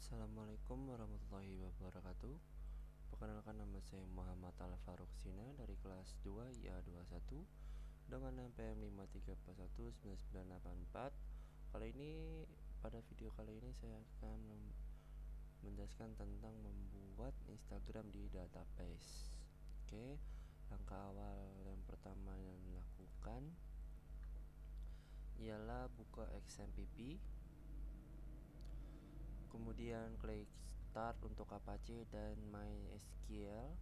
Assalamualaikum warahmatullahi wabarakatuh. Perkenalkan, nama saya Muhammad Al-Faruq Sina dari kelas 2 IA21 dengan NPM 5341994. Pada video kali ini saya akan menjelaskan tentang membuat Instagram di database. Oke, langkah awal yang pertama yang dilakukan ialah buka XMPP. Kemudian klik start untuk Apache dan MySQL.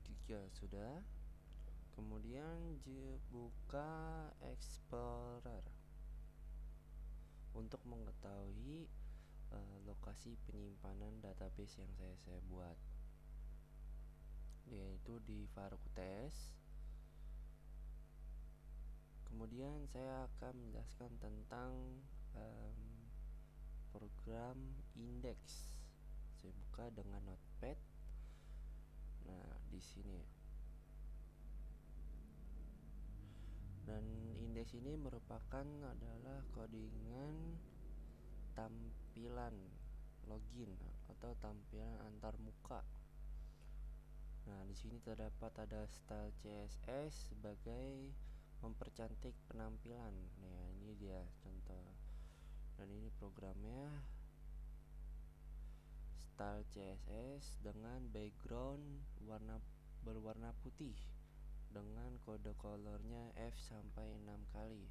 Jika sudah, kemudian buka Explorer untuk mengetahui lokasi penyimpanan database yang saya buat, yaitu di Farouk UTS. Kemudian saya akan menjelaskan tentang program index. Saya buka dengan Notepad. Nah, di sini. Dan indeks ini merupakan adalah codingan tampilan login atau tampilan antar muka. Nah, di sini terdapat ada style CSS sebagai mempercantik penampilan. Nah, ini dia contoh. Dan ini programnya, style CSS dengan background berwarna putih dengan kode colornya F sampai 6 kali.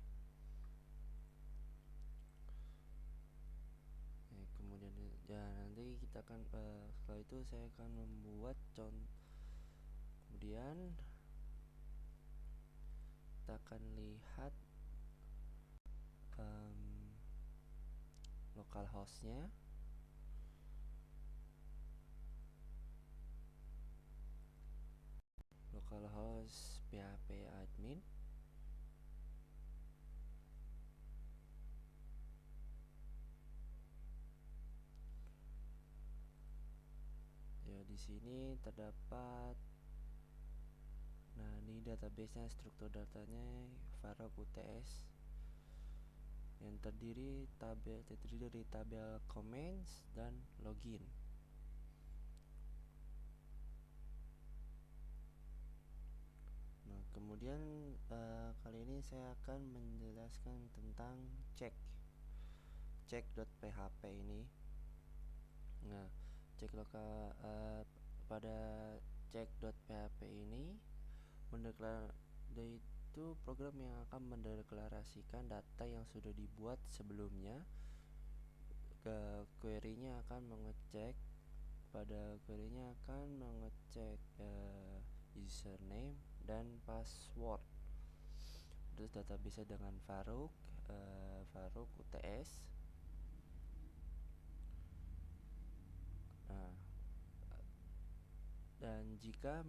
Kemudian ya nanti kita akan setelah itu saya akan membuat kemudian kita akan lihat localhost-nya. Localhost php admin. Ya, di sini terdapat, nah ini database-nya, struktur datanya Farouk UTS yang terdiri dari tabel comments dan login. Nah, kemudian kali ini saya akan menjelaskan tentang check.php ini. Nah, pada check.php ini itu program yang akan mendeklarasikan data yang sudah dibuat sebelumnya. Query-nya akan mengecek username dan password. Terus database dengan Farouk UTS. Nah, dan jika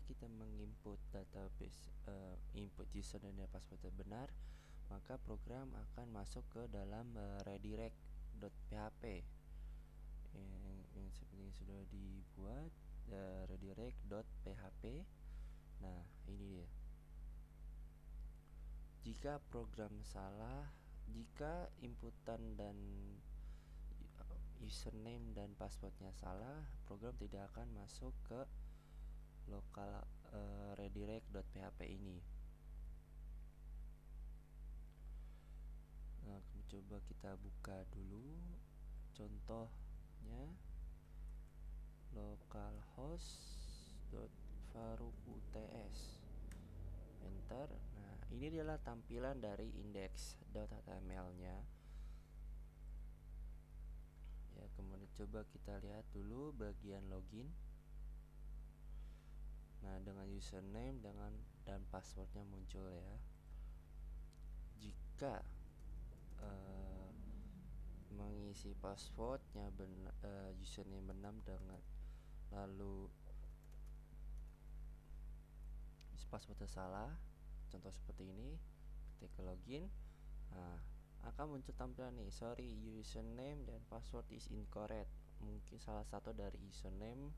kita menginput database, input user dan password benar, maka program akan masuk ke dalam redirect.php yang seperti yang sudah dibuat, redirect.php. Nah, ini dia. Jika program salah, jika inputan dan username dan passwordnya salah, program tidak akan masuk ke lokal redirect.php ini. Nah, coba kita buka dulu contohnya, localhost.faroukuts, enter. Nah, ini adalah tampilan dari index.html-nya. Ya, kemudian coba kita lihat dulu bagian login. Nah, dengan username dan passwordnya muncul ya. Jika mengisi passwordnya username benar lalu passwordnya salah, contoh seperti ini, ketika login, nah akan muncul tampilan nih, sorry, username dan password is incorrect. Mungkin salah satu dari username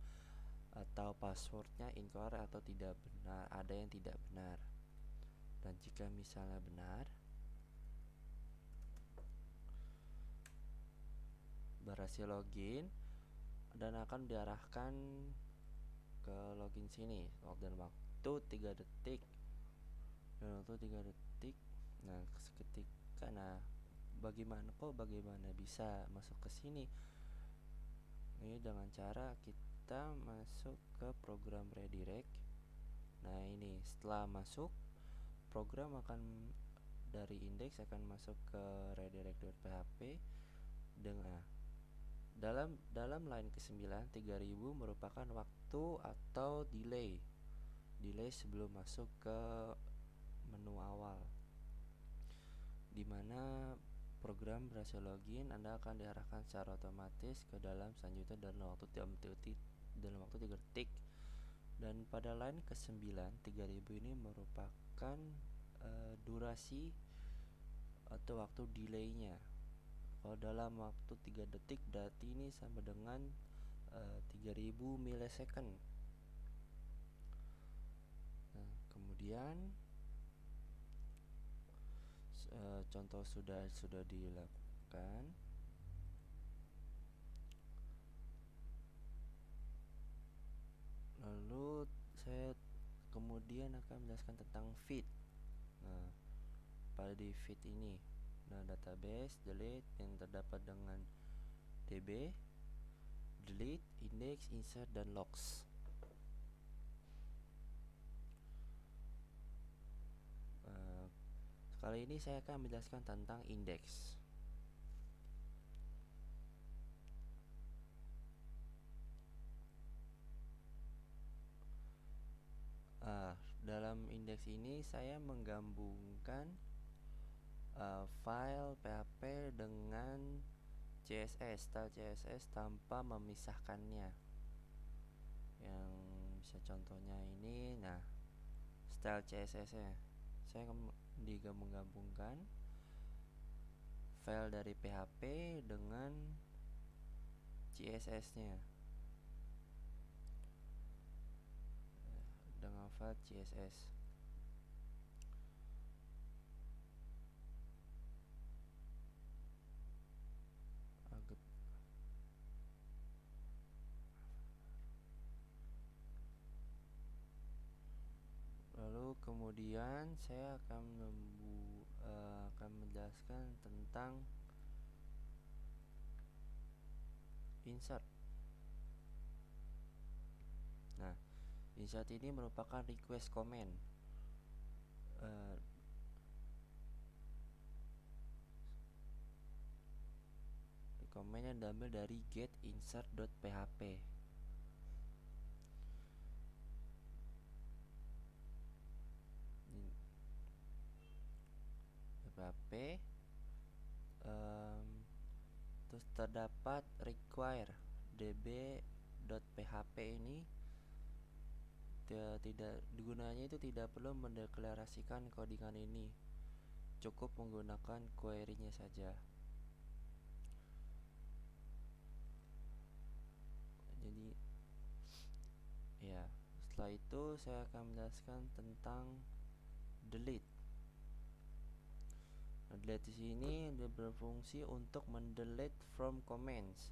atau passwordnya incorrect atau tidak benar, ada yang tidak benar. Dan jika misalnya benar, berhasil login dan akan diarahkan ke login sini dan waktu 3 detik. Nah, seketika, bagaimana bisa masuk ke sini? Ini dengan cara kita masuk ke program redirect. Nah, ini setelah masuk, program akan dari index akan masuk ke redirect.php dengan dalam line ke-9 3000 merupakan waktu atau delay sebelum masuk ke menu awal, dimana program berhasil login. Anda akan diarahkan secara otomatis ke dalam selanjutnya dalam waktu 3 detik. Dan pada line ke-9 3000 ini merupakan durasi atau waktu delaynya. Kalau dalam waktu 3 detik berarti ini sama dengan 3000 millisecond. Nah, kemudian contoh sudah dilakukan. Lalu saya kemudian akan menjelaskan tentang feed. Nah, pada di feed ini, database, delete yang terdapat dengan db, delete, index, insert, dan logs. Kali ini saya akan menjelaskan tentang index. Dalam indeks ini saya menggabungkan file PHP dengan CSS, style CSS tanpa memisahkannya. Yang bisa contohnya ini, style CSS-nya saya menggabungkan file dari PHP dengan CSS-nya, dengan file CSS. Lalu kemudian saya akan menjelaskan tentang insert. Nah, insert ini merupakan request comment. Comment yang diambil dari get insert.php. Terus terdapat require db.php ini tidak gunanya, itu tidak perlu mendeklarasikan codingan ini, cukup menggunakan query-nya saja. Jadi ya, setelah itu saya akan menjelaskan tentang delete. Delete di sini berfungsi untuk mendelete from comments.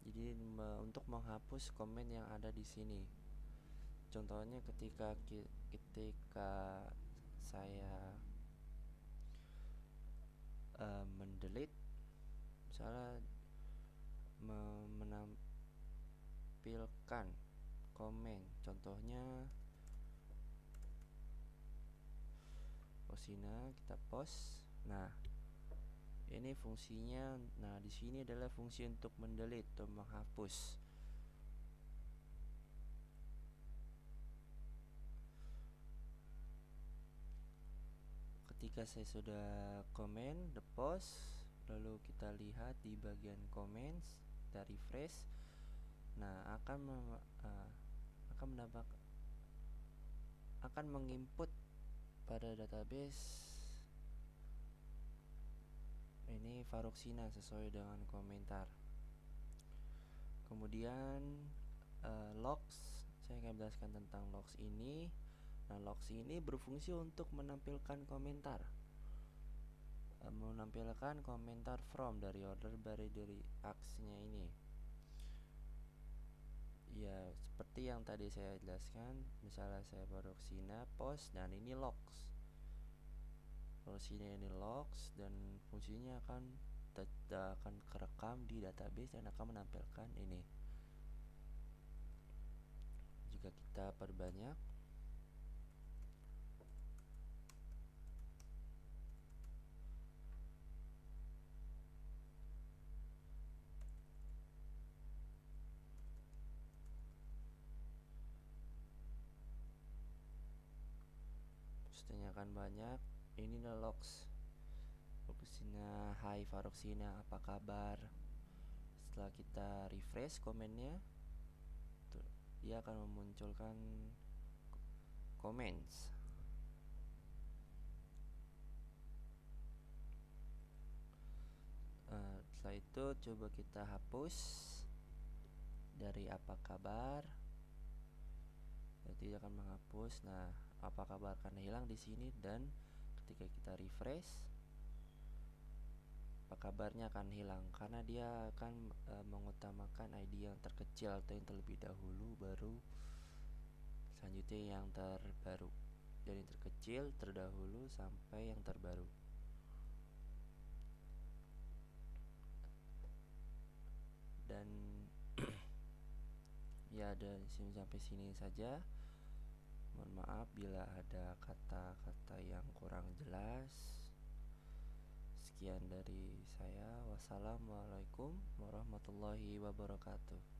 Jadi untuk menghapus komen yang ada di sini. Contohnya ketika saya mendelete, misalnya menampilkan komen, contohnya postina, kita post. Nah, ini fungsinya. Nah, di sini adalah fungsi untuk mendelete atau menghapus. Ketika saya sudah komen the post, lalu kita lihat di bagian comments, kita refresh. Nah, akan menginput pada database ini Varoxina sesuai dengan komentar. Kemudian logs, saya akan menjelaskan tentang logs ini. Nah, logs ini berfungsi untuk menampilkan komentar from dari order dari aksinya ini. Ya, seperti yang tadi saya jelaskan, misalnya saya Roxina post dan ini logs. Roxina ini logs dan fungsinya akan kerekam di database dan akan menampilkan ini. Jika kita perbanyak, pastinya akan banyak. Ini logs Roxina, hai Faroxina, apa kabar? Setelah kita refresh komennya, dia akan memunculkan comments. Setelah itu coba kita hapus dari apa kabar. Jadi akan menghapus. Nah, apa kabar akan hilang di sini dan ketika kita refresh, apa kabarnya akan hilang karena dia akan mengutamakan ID yang terkecil atau yang terlebih dahulu, baru selanjutnya yang terbaru. Dari yang terkecil terdahulu sampai yang terbaru. Dan ya, sampai sini saja. Mohon maaf bila ada kata-kata yang kurang jelas. Sekian dari saya. Wassalamualaikum warahmatullahi wabarakatuh.